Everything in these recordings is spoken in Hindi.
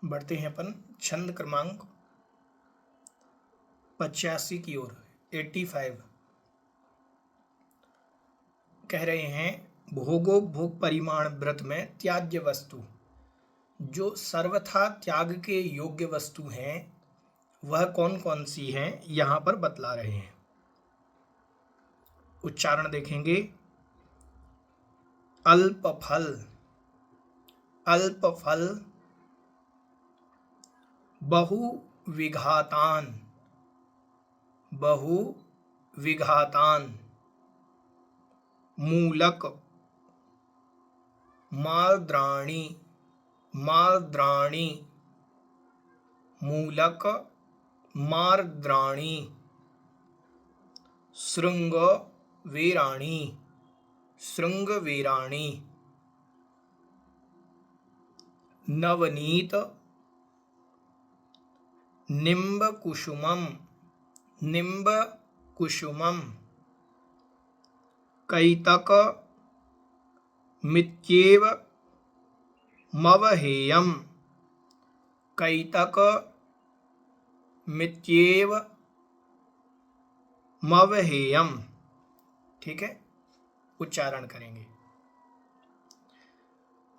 बढ़ते हैं अपन छंद क्रमांक 85 की ओर। 85 कह रहे हैं, भोगो भोग परिमाण व्रत में त्याज्य वस्तु। जो सर्वथा त्याग के योग्य वस्तु हैं वह कौन कौन सी हैं यहां पर बतला रहे हैं। उच्चारण देखेंगे। अल्प फल, अल्प फल, बहु विघातान, बहु विघातान, मूलक, मार्द्राणी, मार्द्राणी, मूलक, मार्द्राणी, शृंग वीराणी, शृंग वीराणी, नवनीत, निम्ब कुसुमम, निम्ब कुसुमम, कैतक, मित्येव मवहेयम, कैतक, मित्येव मवहेयम। ठीक है, उच्चारण करेंगे।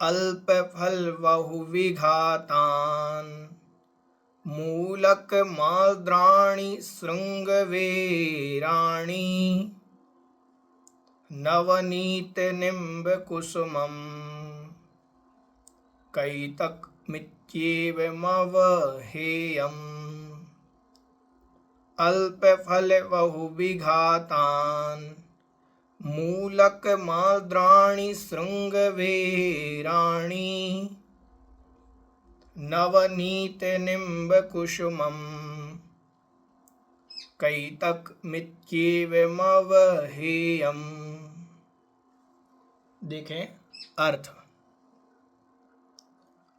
अल्प फल बहु विघातान, मूलक मार्द्राणि शृंग वीराणी, नवनीत निम्ब कुसुमम, कैतक मित्येव मवहेयम। अल्प फल बहु विघातान, मूलक मार्द्राणि शृंग वीराणी, नवनीत निम्ब कुसुमम, कैतक मित्येव मवहेयम। देखें अर्थ।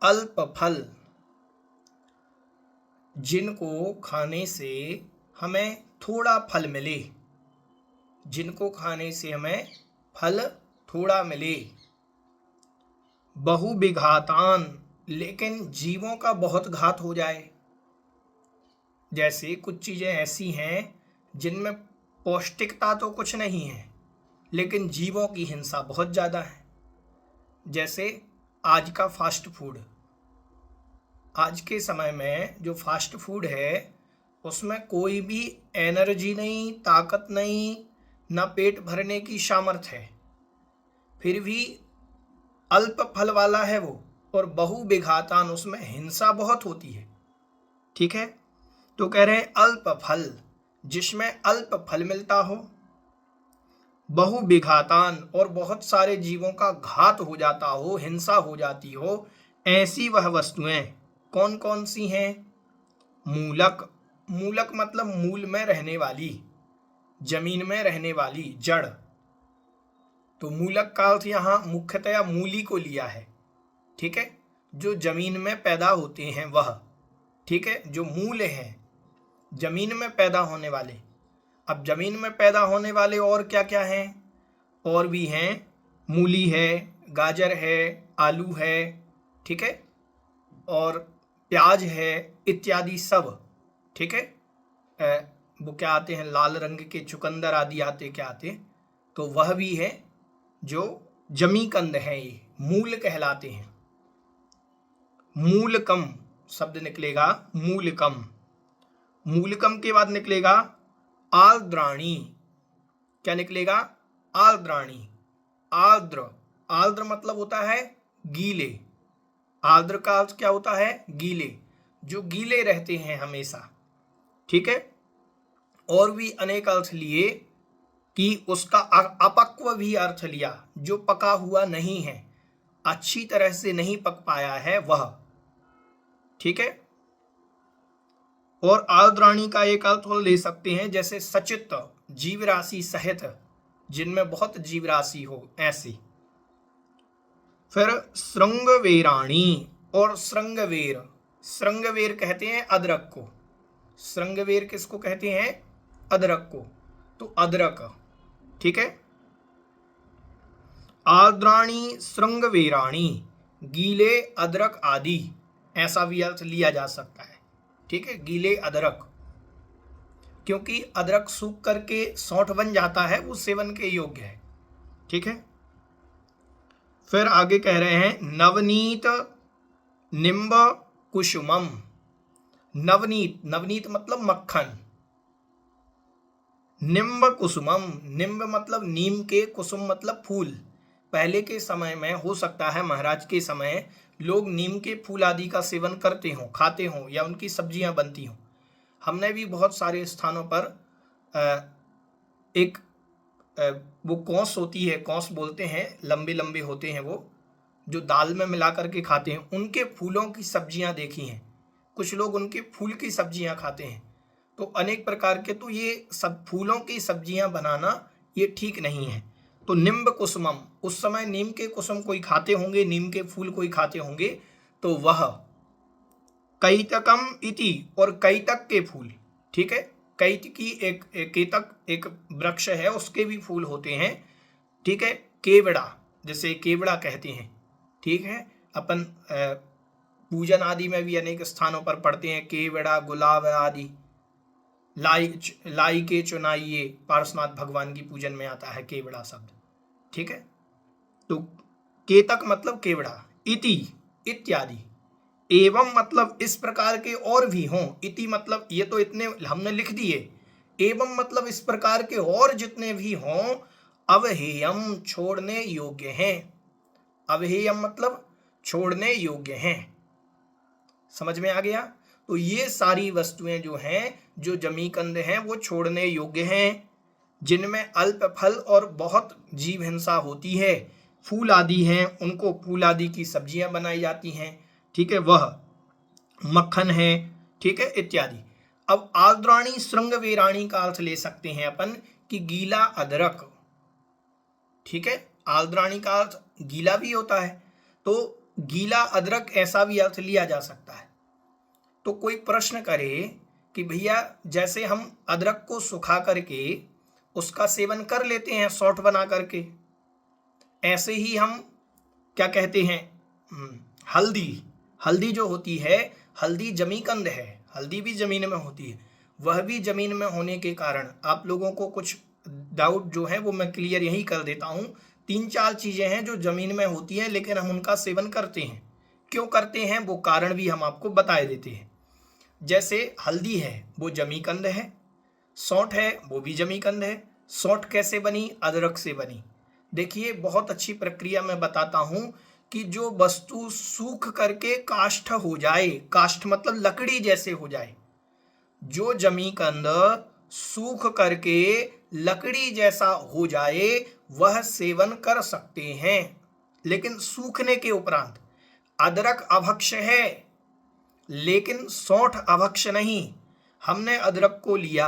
अल्प फल, जिनको खाने से हमें थोड़ा फल मिले, जिनको खाने से हमें फल थोड़ा मिले। बहु विघातान, लेकिन जीवों का बहुत घात हो जाए। जैसे कुछ चीजें ऐसी हैं जिनमें पौष्टिकता तो कुछ नहीं है लेकिन जीवों की हिंसा बहुत ज्यादा है। जैसे आज का फास्ट फूड, आज के समय में जो फास्ट फूड है उसमें कोई भी एनर्जी नहीं, ताकत नहीं, ना पेट भरने की सामर्थ्य है, फिर भी अल्प फल वाला है वो, और बहु विघातान, उसमें हिंसा बहुत होती है। ठीक है, तो कह रहे हैं अल्प फल, जिसमें अल्प फल मिलता हो, बहु विघातान, और बहुत सारे जीवों का घात हो जाता हो, हिंसा हो जाती हो, ऐसी वह वस्तुएं कौन कौन सी हैं। मूलक, मूलक मतलब मूल में रहने वाली, जमीन में रहने वाली, जड़। तो मूलक का अर्थ यहां मुख्यतया मूली को लिया है। ठीक है, जो जमीन में पैदा होते हैं वह। ठीक है, जो मूल हैं जमीन में पैदा होने वाले। अब जमीन में पैदा होने वाले और क्या क्या हैं? और भी हैं, मूली है, गाजर है, आलू है, ठीक है, और प्याज है, इत्यादि सब। ठीक है, वो क्या आते हैं, लाल रंग के चुकंदर आदि आते, क्या आते, तो वह भी है जो जमी कंद है, ये मूल कहलाते हैं। मूलकम शब्द निकलेगा, मूलकम। मूलकम के बाद निकलेगा आर्द्राणी। क्या निकलेगा? आर्द्राणी। आर्द्र, आर्द्र मतलब होता है गीले। आर्द्र का अर्थ क्या होता है? गीले, जो गीले रहते हैं हमेशा। ठीक है, और भी अनेक अर्थ लिए कि उसका अपक्व भी अर्थ लिया, जो पका हुआ नहीं है, अच्छी तरह से नहीं पक पाया है वह। ठीक है, और आर्द्राणी का एक अर्थ और ले सकते हैं, जैसे सचित, जीव राशि सहित, जिनमें बहुत जीव राशि हो, ऐसी। फिर श्रृंगवेराणी और श्रृंगवेर। श्रृंगवेर कहते हैं अदरक को। श्रृंगवेर किसको कहते हैं? अदरक को। तो अदरक, ठीक है। आर्द्राणी श्रृंगवेराणी, गीले अदरक आदि, ऐसा भी अर्थ लिया जा सकता है। ठीक है, गीले अदरक, क्योंकि अदरक सूख करके सौंठ बन जाता है, वो सेवन के योग्य है। ठीक है, फिर आगे कह रहे हैं नवनीत निम्ब कुसुमम। नवनीत, नवनीत मतलब मक्खन, निम्ब कुसुमम, निम्ब मतलब नीम के, कुसुम मतलब फूल। पहले के समय में हो सकता है महाराज के समय लोग नीम के फूल आदि का सेवन करते हों, खाते हों, या उनकी सब्जियां बनती हों। हमने भी बहुत सारे स्थानों पर एक वो कौस होती है, कौस बोलते हैं, लंबे लंबे होते हैं वो, जो दाल में मिला करके खाते हैं, उनके फूलों की सब्जियां देखी हैं। कुछ लोग उनके फूल की सब्जियां खाते हैं। तो अनेक प्रकार के, तो ये सब फूलों की सब्जियां बनाना ये ठीक नहीं है। तो निम्ब कुसुमम, उस समय नीम के कुसुम कोई खाते होंगे, नीम के फूल कोई खाते होंगे, तो वह कैतकम इति, और कैतक के फूल। ठीक है, कैत की एक केतक एक वृक्ष है, उसके भी फूल होते हैं। ठीक है, केवड़ा, जैसे केवड़ा कहते हैं। ठीक है, अपन पूजन आदि में भी अनेक स्थानों पर पढ़ते हैं केवड़ा, गुलाब आदि। लाई के चुनाइए, पार्श्वनाथ भगवान की पूजन में आता है केवड़ा शब्द। ठीक है, तो केतक मतलब केवड़ा, इति इत्यादि, एवं मतलब इस प्रकार के और भी हों। इति मतलब ये तो इतने हमने लिख दिए, एवं मतलब इस प्रकार के और जितने भी हों, अवहेयम छोड़ने योग्य हैं। अवहेयम मतलब छोड़ने योग्य हैं। समझ में आ गया? तो ये सारी वस्तुएं जो हैं, जो जमीकंद हैं, वो छोड़ने योग्य हैं, जिनमें अल्प फल और बहुत जीव हिंसा होती है। फूल आदि हैं, उनको फूल आदि की सब्जियां बनाई जाती हैं। ठीक है, वह मक्खन है। ठीक है, इत्यादि। अब आर्द्राणी श्रृंग वेराणी का अर्थ ले सकते हैं अपन कि गीला अदरक। ठीक है, आर्द्राणी का अर्थ गीला भी होता है, तो गीला अदरक ऐसा भी अर्थ लिया जा सकता है। तो कोई प्रश्न करे कि भैया जैसे हम अदरक को सुखा करके उसका सेवन कर लेते हैं सौंठ बना करके, ऐसे ही हम क्या कहते हैं, हल्दी, हल्दी जो होती है, हल्दी जमीकंद है, हल्दी भी जमीन में होती है। वह भी जमीन में होने के कारण आप लोगों को कुछ डाउट जो है वो मैं क्लियर यही कर देता हूँ। 3-4 चीजें हैं जो जमीन में होती हैं, लेकिन हम उनका सेवन करते हैं। क्यों करते हैं वो कारण भी हम आपको बता देते हैं। जैसे हल्दी है वो जमीकंद है, सौंठ है वो भी जमीकंद है। सौंठ कैसे बनी? अदरक से बनी। देखिए बहुत अच्छी प्रक्रिया मैं बताता हूं कि जो वस्तु सूख करके काष्ठ हो जाए, काष्ठ मतलब लकड़ी जैसे हो जाए, जो जमीकंद सूख करके लकड़ी जैसा हो जाए वह सेवन कर सकते हैं, लेकिन सूखने के उपरांत। अदरक अभक्ष है लेकिन सौंठ अभक्ष नहीं। हमने अदरक को लिया,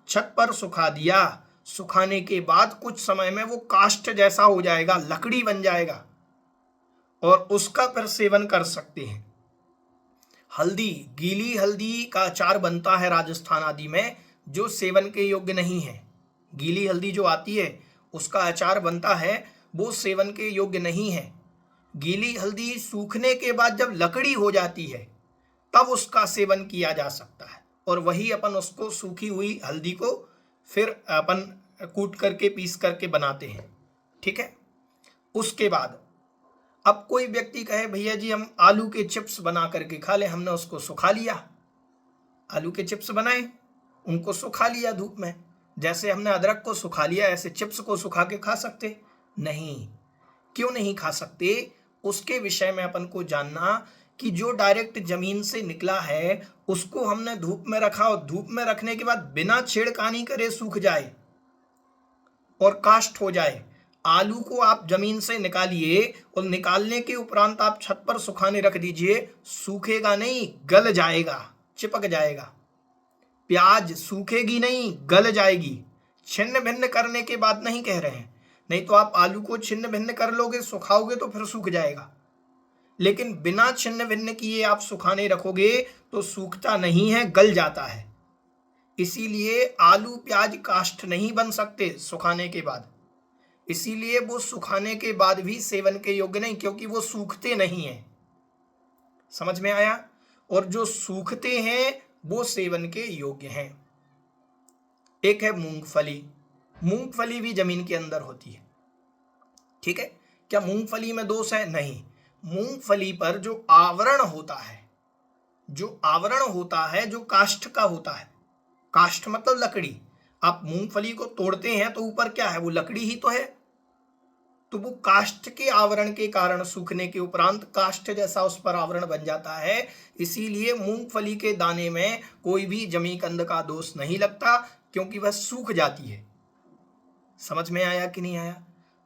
छत पर सुखा दिया, सुखाने के बाद कुछ समय में वो काष्ठ जैसा हो जाएगा, लकड़ी बन जाएगा, और उसका फिर सेवन कर सकते हैं। हल्दी, गीली हल्दी का अचार बनता है राजस्थान आदि में, जो सेवन के योग्य नहीं है। गीली हल्दी जो आती है उसका अचार बनता है, वो सेवन के योग्य नहीं है। गीली हल्दी सूखने के बाद जब लकड़ी हो जाती है तब उसका सेवन किया जा सकता है, और वही अपन उसको सूखी हुई हल्दी को फिर अपन कूट करके पीस करके बनाते हैं। ठीक है, उसके बाद अब कोई व्यक्ति कहे भैया जी हम आलू के चिप्स बना करके खा ले, हमने उसको सुखा लिया, आलू के चिप्स बनाए, उनको सुखा लिया धूप में, जैसे हमने अदरक को सुखा लिया ऐसे चिप्स को सुखा के खा सकते? नहीं। क्यों नहीं खा सकते? उसके विषय में अपन को जानना कि जो डायरेक्ट जमीन से निकला है उसको हमने धूप में रखा, और धूप में रखने के बाद बिना छेड़खानी करे सूख जाए और काष्ठ हो जाए। आलू को आप जमीन से निकालिए और निकालने के उपरांत आप छत पर सुखाने रख दीजिए, सूखेगा नहीं, गल जाएगा, चिपक जाएगा। प्याज सूखेगी नहीं, गल जाएगी। छिन्न भिन्न करने के बाद नहीं कह रहे हैं, नहीं तो आप आलू को छिन्न भिन्न कर लोगे, सुखाओगे तो फिर सूख जाएगा, लेकिन बिना छिन्न भिन्न किए आप सुखाने रखोगे तो सूखता नहीं है, गल जाता है। इसीलिए आलू प्याज काष्ठ नहीं बन सकते सुखाने के बाद, इसीलिए वो सुखाने के बाद भी सेवन के योग्य नहीं, क्योंकि वो सूखते नहीं है। समझ में आया? और जो सूखते हैं वो सेवन के योग्य हैं। एक है मूंगफली। मूंगफली भी जमीन के अंदर होती है, ठीक है। क्या मूंगफली में दोष है? नहीं। मूंगफली पर जो आवरण होता है, जो आवरण होता है, जो काष्ठ का होता है, काष्ठ मतलब लकड़ी। आप मूंगफली को तोड़ते हैं तो ऊपर क्या है? वो लकड़ी ही तो है। तो वो काष्ठ के आवरण के कारण सूखने के उपरांत काष्ठ जैसा उस पर आवरण बन जाता है। इसीलिए मूंगफली के दाने में कोई भी जमीकंद का दोष नहीं लगता, क्योंकि वह सूख जाती है। समझ में आया कि नहीं आया?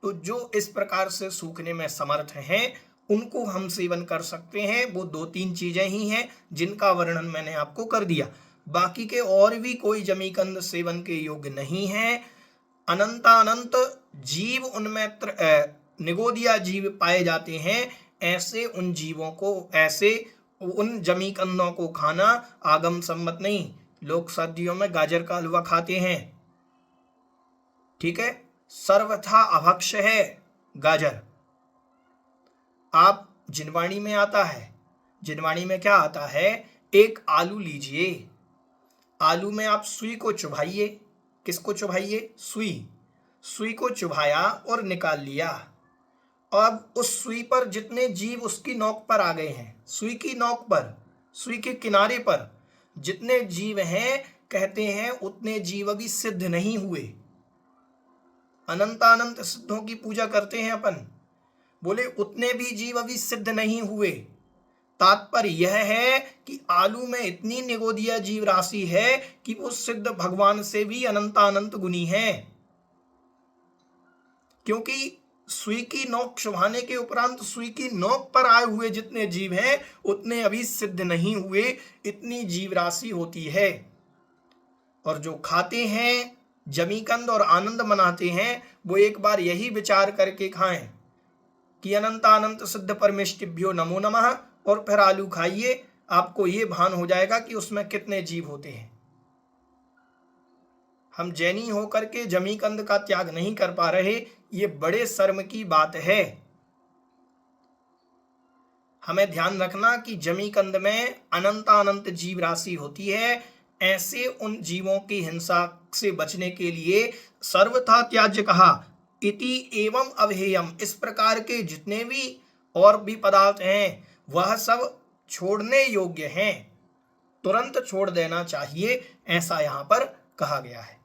तो जो इस प्रकार से सूखने में समर्थ हैं उनको हम सेवन कर सकते हैं। वो 2-3 चीजें ही हैं जिनका वर्णन मैंने आपको कर दिया। बाकी के और भी कोई जमीकंद सेवन के योग्य नहीं है। अनंतानंत जीव उनमें निगोदिया जीव पाए जाते हैं। ऐसे उन जीवों को, ऐसे उन जमीकंदों को खाना आगम सम्मत नहीं। लोग सर्दियों में गाजर का हलवा खाते हैं, ठीक है, सर्वथा अभक्ष्य है गाजर। आप जिनवाणी में आता है, जिनवाणी में क्या आता है? एक आलू लीजिए, आलू में आप सुई को चुभाइए। किसको चुभाइए? सुई। सुई को चुभाया और निकाल लिया। अब उस सुई पर जितने जीव उसकी नोक पर आ गए हैं, सुई की नोक पर, सुई के किनारे पर जितने जीव हैं, कहते हैं उतने जीव अभी सिद्ध नहीं हुए। अनंतानंत सिद्धों की पूजा करते हैं अपन, बोले उतने भी जीव अभी सिद्ध नहीं हुए। तात्पर्य यह है कि आलू में इतनी निगोदिया जीव राशि है कि वो सिद्ध भगवान से भी अनंतानंत गुनी है। क्योंकि सुई की नोक चुभाने के उपरांत सुई की नोक पर आए हुए जितने जीव हैं उतने अभी सिद्ध नहीं हुए, इतनी जीव राशि होती है। और जो खाते हैं जमीकंद और आनंद मनाते हैं, वो एक बार यही विचार करके खाएं कि अनंतानंत सिद्ध परमेष्टिभ्यो नमो नमः, और फिर आलू खाइए। आपको ये भान हो जाएगा कि उसमें कितने जीव होते हैं। हम जैनी होकर के जमीकंद का त्याग नहीं कर पा रहे, ये बड़े शर्म की बात है। हमें ध्यान रखना कि जमीकंद में अनंतानंत जीव राशि होती है। ऐसे उन जीवों की हिंसा से बचने के लिए सर्वथा त्याज्य कहा। इति एवं अवहेयम, इस प्रकार के जितने भी और भी पदार्थ हैं वह सब छोड़ने योग्य हैं, तुरंत छोड़ देना चाहिए, ऐसा यहाँ पर कहा गया है।